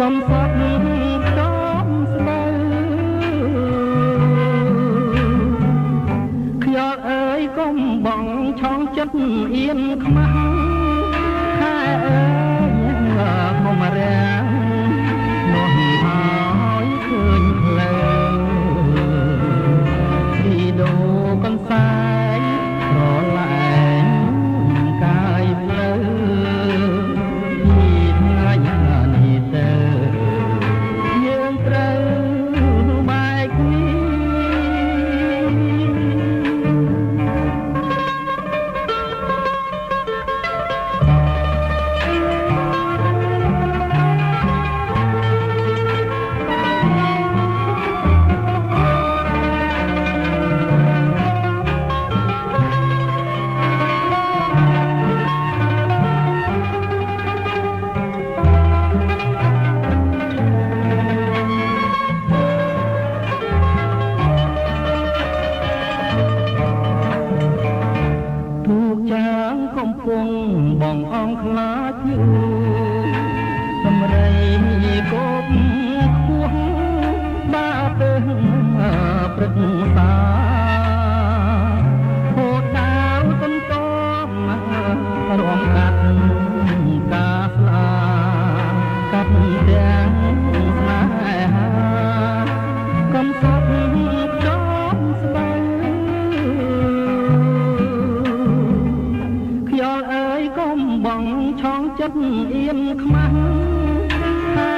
កំសត់ចំស្បូវខ្យល់អើយកុំបងឆងចិត្តអៀនខ្មាស់ខែអើយកុំរាំងនោះហើយឃើញផ្លូវពីដូកន្សែងប្រឡែងកាយផ្លូវពីថ្ងៃនេះទៅយើងត្រូវបែកគ្នាកំពុងបងអងខ្លាចយូរសម្រីគប់ខ្ពស់បាទៅព្រឹកសហូតដាវតន្តំរំកាត់ការស្លាកាត់ទាំងស្នេហាកំសត់ចំស្បូវខ្យល់អើយកុំបងឆងចិត្តអៀនខ្មាស់តែ